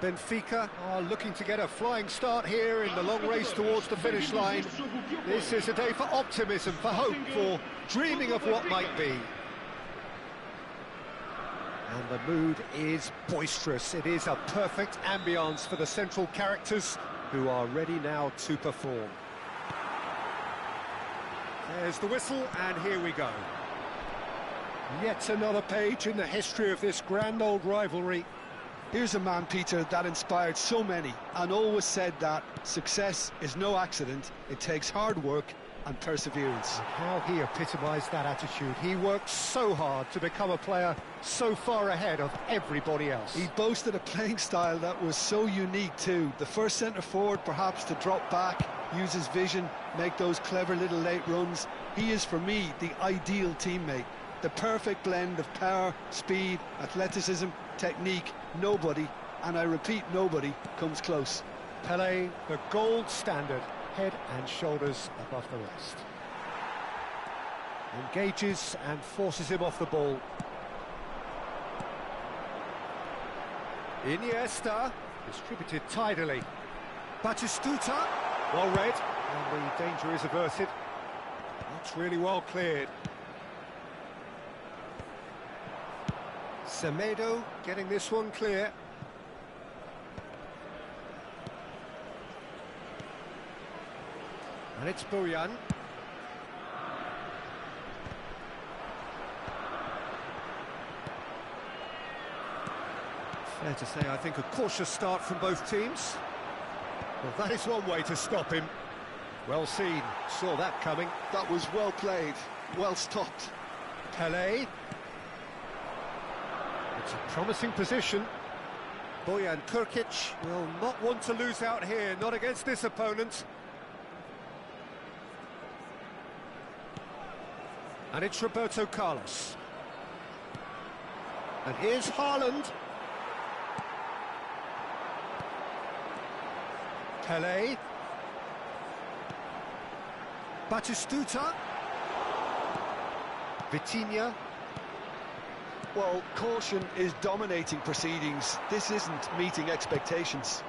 Benfica are looking to get a flying start here in the long race towards the finish line. This is a day for optimism, for hope, for dreaming of what might be. And the mood is boisterous. It is a perfect ambience for the central characters who are ready now to perform. There's the whistle, and here we go. Yet another page in the history of this grand old rivalry. Here's a man, Peter, that inspired so many and always said that success is no accident, it takes hard work and perseverance. How he epitomised that attitude. He worked so hard to become a player so far ahead of everybody else. He boasted a playing style that was so unique too. The first centre-forward perhaps to drop back, use his vision, make those clever little late runs. He is, for me, the ideal teammate. The perfect blend of power, speed, athleticism, technique. Nobody, and I repeat, nobody, comes close. Pelé, the gold standard, head and shoulders above the rest. Engages and forces him off the ball. Iniesta, distributed tidily. Batistuta, well read, and the danger is averted. That's really well cleared. Semedo getting this one clear. And it's Bojan. Fair to say, I think, a cautious start from both teams. Well, that is one way to stop him. Well seen, saw that coming. That was well played, well stopped. Pelé. It's a promising position. Bojan Krkić will not want to lose out here, not against this opponent. And it's Roberto Carlos. And here's Haaland. Pelé. Batistuta. Vitinha. Well, caution is dominating proceedings. This isn't meeting expectations.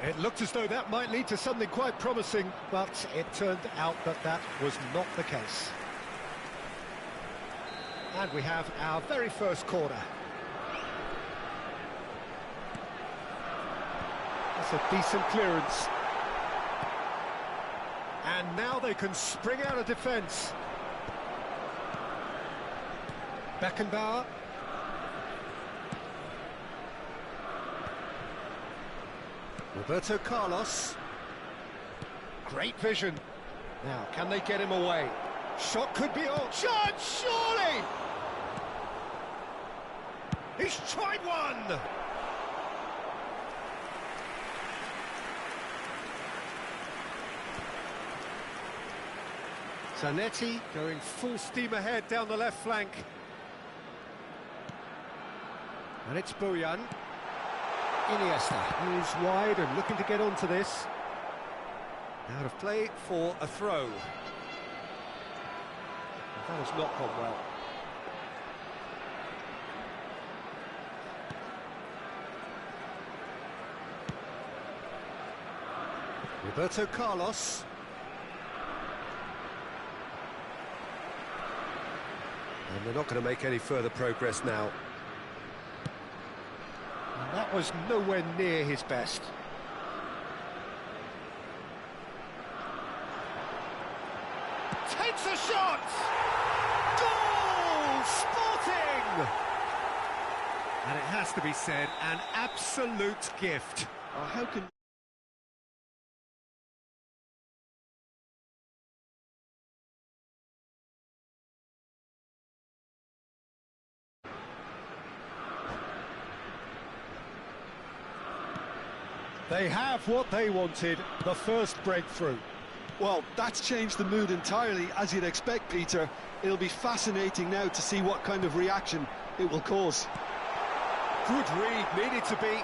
It looked as though that might lead to something quite promising, but it turned out that that was not the case. And we have our very first corner. That's a decent clearance. And now they can spring out of defence. Beckenbauer. Roberto Carlos. Great vision. Now, can they get him away? Shot could be on. Shot, surely! He's tried one! Zanetti going full steam ahead down the left flank. And it's Bojan. Iniesta, who's wide and looking to get onto this. Out of play for a throw. That has not gone well. Roberto Carlos. And they're not going to make any further progress now. And that was nowhere near his best. Takes a shot! Goal! Sporting! And it has to be said, an absolute gift. How can... They have what they wanted, the first breakthrough. Well, that's changed the mood entirely, as you'd expect, Peter. It'll be fascinating now to see what kind of reaction it will cause. Good read, needed to be.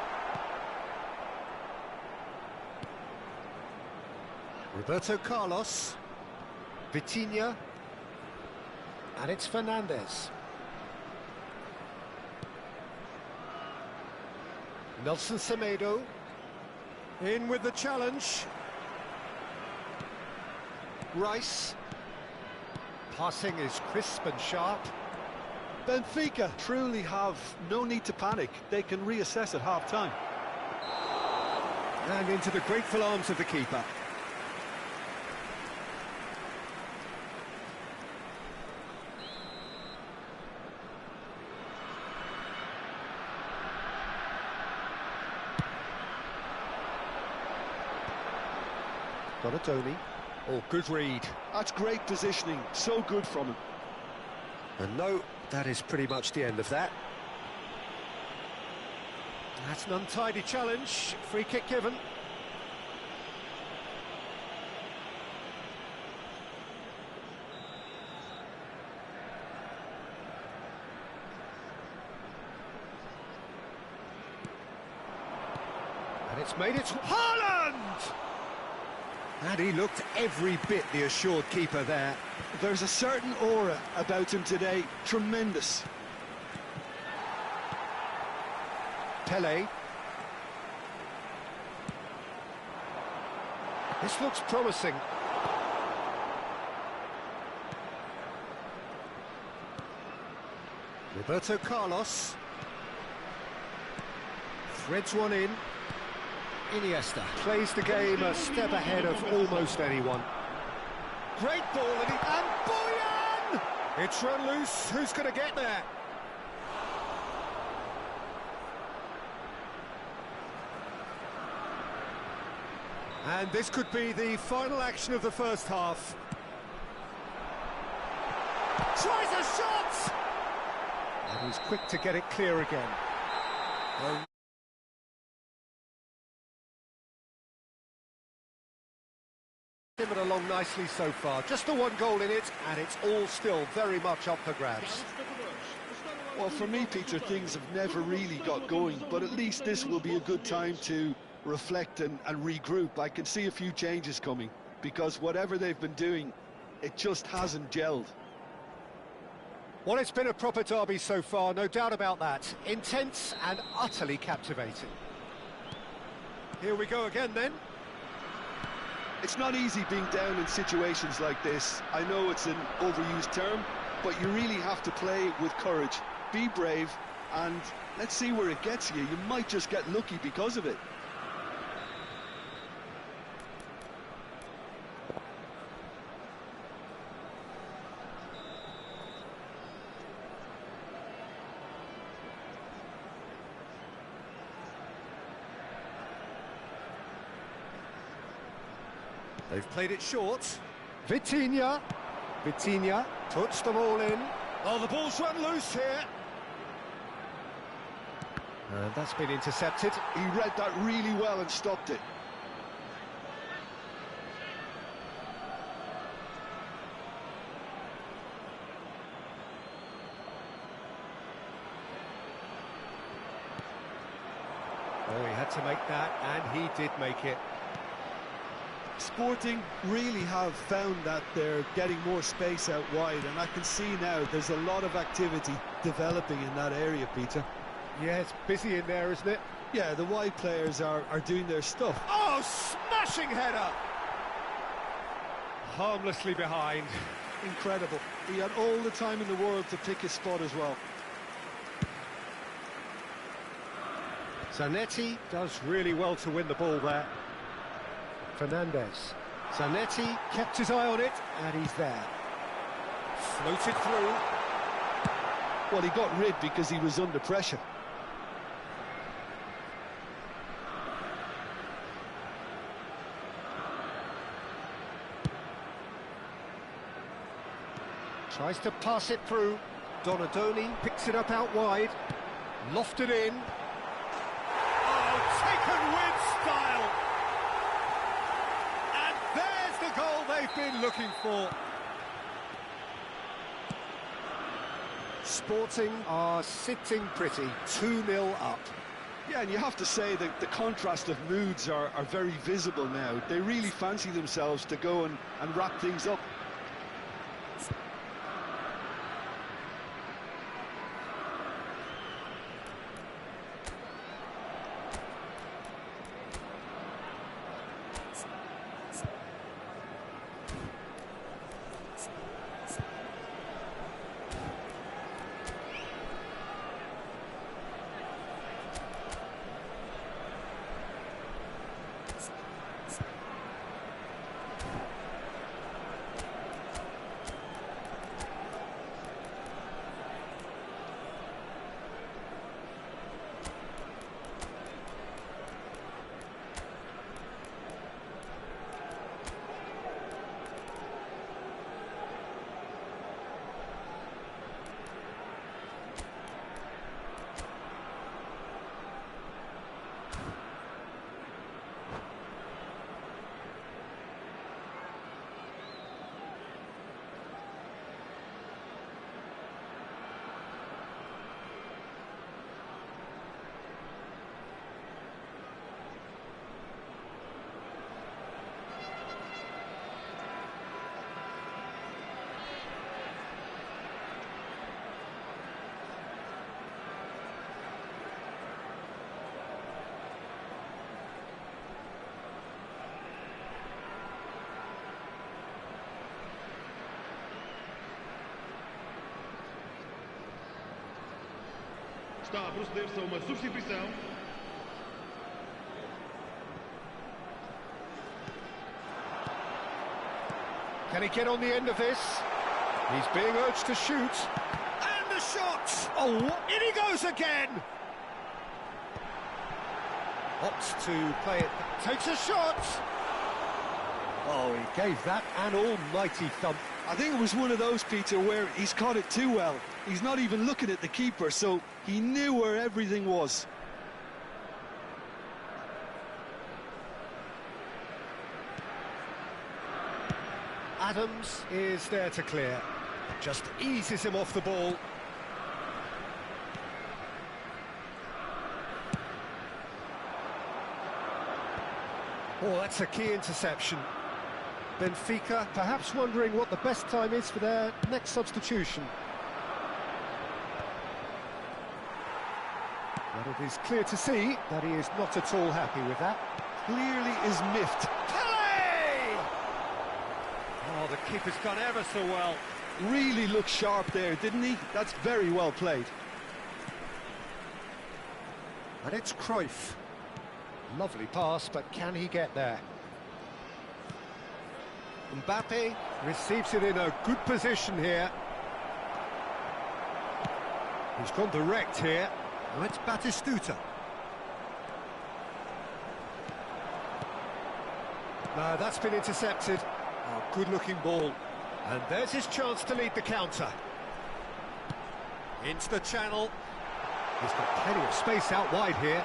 Roberto Carlos. Vitinha. And it's Fernandez. Nelson Semedo. In with the challenge. Rice. Passing is crisp and sharp. Benfica truly have no need to panic. They can reassess at half-time. And into the grateful arms of the keeper. Donatoni. Oh, good read. That's great positioning. So good from him. And no, that is pretty much the end of that. That's an untidy challenge. Free kick given. And it's made it to Haaland! And he looked every bit the assured keeper there. There's a certain aura about him today. Tremendous. Pele. This looks promising. Roberto Carlos. Threads one in. Iniesta plays the game a step ahead of almost anyone. Great ball, and Bojan! It's run loose, who's going to get there? And this could be the final action of the first half. Tries a shot! And he's quick to get it clear again. It along nicely so far, just the one goal in it, and it's all still very much up for grabs. Well, for me, Peter, things have never really got going, but at least this will be a good time to reflect and regroup. I can see a few changes coming, because whatever they've been doing, it just hasn't gelled. Well, it's been a proper derby so far, no doubt about that. Intense and utterly captivating. Here we go again then. It's not easy being down in situations like this. I know it's an overused term, but you really have to play with courage. Be brave, and let's see where it gets you. You might just get lucky because of it. They've played it short. Vitinha. Vitinha puts them all in. Oh, the ball's run loose here. And that's been intercepted. He read that really well and stopped it. Oh, he had to make that, and he did make it. Sporting really have found that they're getting more space out wide, and I can see now there's a lot of activity developing in that area, Peter. Yeah, it's busy in there, isn't it? Yeah, the wide players are doing their stuff. Oh, smashing header! Harmlessly behind. Incredible. He had all the time in the world to pick his spot as well. Zanetti does really well to win the ball there. Fernandez. Zanetti kept his eye on it, and he's there. Floated through. Well, he got rid because he was under pressure. Tries to pass it through. Donadoni picks it up out wide. Lofted in. Oh, taken with style. And there's the goal they've been looking for. Sporting are sitting pretty, 2-0 up. Yeah, and you have to say that the contrast of moods are very visible now. They really fancy themselves to go and wrap things up. Está a proceder-se a uma substituição. Can he get on the end of this? He's being urged to shoot. And the shot! Oh, in he goes again! Opts to play it. Takes a shot! Oh, he gave that an almighty thump. I think it was one of those, Peter, where he's caught it too well. He's not even looking at the keeper, so he knew where everything was. Adams is there to clear. Just eases him off the ball. Oh, that's a key interception. Benfica perhaps wondering what the best time is for their next substitution. But it is clear to see that he is not at all happy with that. Clearly is miffed. Pele! Oh, the keeper's gone ever so well. Really looked sharp there, didn't he? That's very well played. And it's Cruyff. Lovely pass, but can he get there? Mbappe receives it in a good position here. He's gone direct here. Now it's Batistuta. No, that's been intercepted. Oh, good-looking ball. And there's his chance to lead the counter. Into the channel. He's got plenty of space out wide here.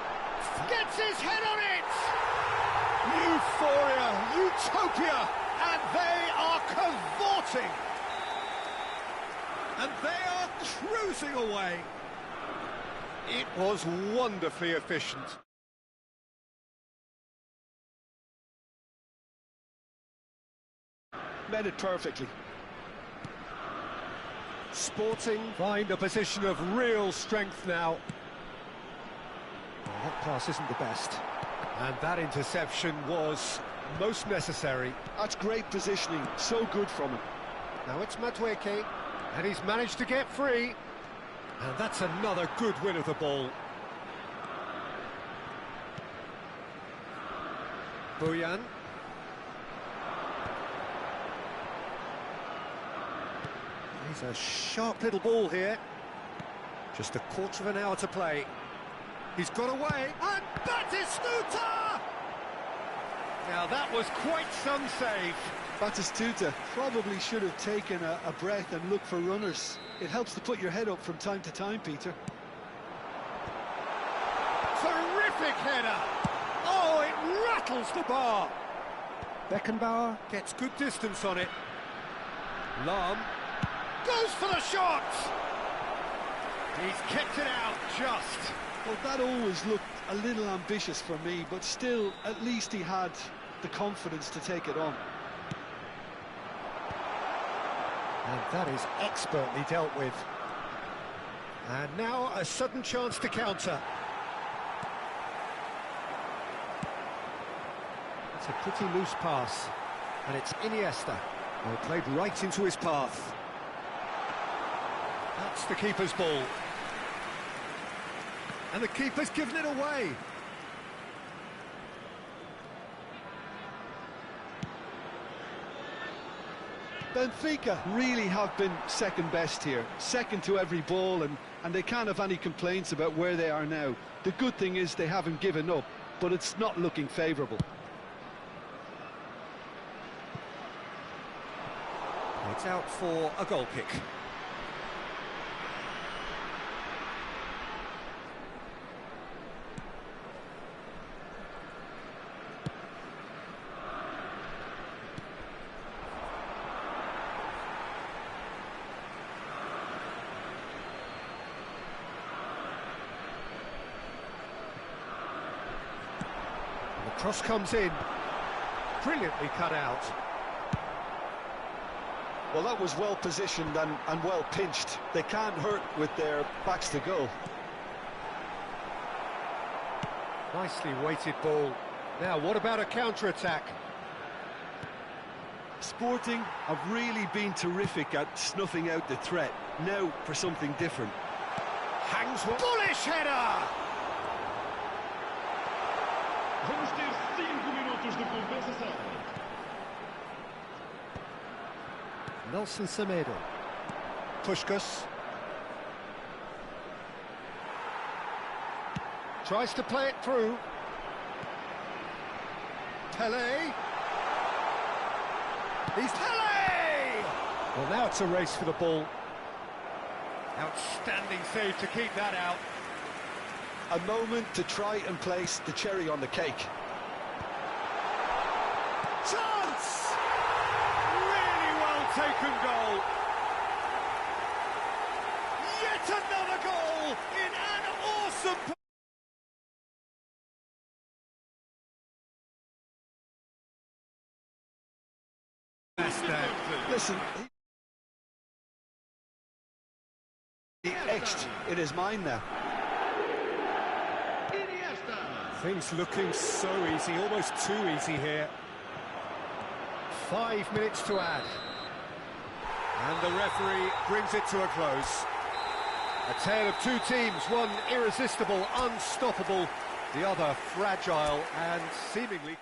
Gets his head on it! Euphoria, utopia, and they are cavorting. And they are cruising away. It was wonderfully efficient. Read it perfectly. Sporting find a position of real strength now. Well, that pass isn't the best. And that interception was most necessary. That's great positioning, so good from him. Now it's Madueke, and he's managed to get free. And that's another good win of the ball. Boyan. He's a sharp little ball here. Just a quarter of an hour to play. He's got away, and Batistuta! Now that was quite some save. Batistuta probably should have taken a breath and looked for runners. It helps to put your head up from time to time, Peter. Terrific header! Oh, it rattles the bar. Beckenbauer gets good distance on it. Lahm goes for the shot! He's kept it out just. Well, that always looked a little ambitious for me, but still, at least he had the confidence to take it on. And that is expertly dealt with. And now a sudden chance to counter. It's a pretty loose pass, and it's Iniesta. Well, played right into his path. That's the keeper's ball. And the keeper's given it away. Benfica really have been second best here, second to every ball, and they can't have any complaints about where they are now. The good thing is they haven't given up, but it's not looking favourable. It's out for a goal kick. The cross comes in, brilliantly cut out. Well, that was well positioned and well pinched. They can't hurt with their backs to goal. Nicely weighted ball. Now, what about a counter-attack? Sporting have really been terrific at snuffing out the threat. Now for something different. Hangs one. Bullish header! Vamos ter 5 minutos de compensação. Nelson Semedo. Puskás. Tries to play it through. Pelé. He's Pelé! Well, now it's a race for the ball. Outstanding save to keep that out. A moment to try and place the cherry on the cake. Chance! Really well taken goal. Yet another goal in an awesome... Listen, he etched in his mind now. Things looking so easy, almost too easy here. 5 minutes to add. And the referee brings it to a close. A tale of two teams, one irresistible, unstoppable, the other fragile and seemingly...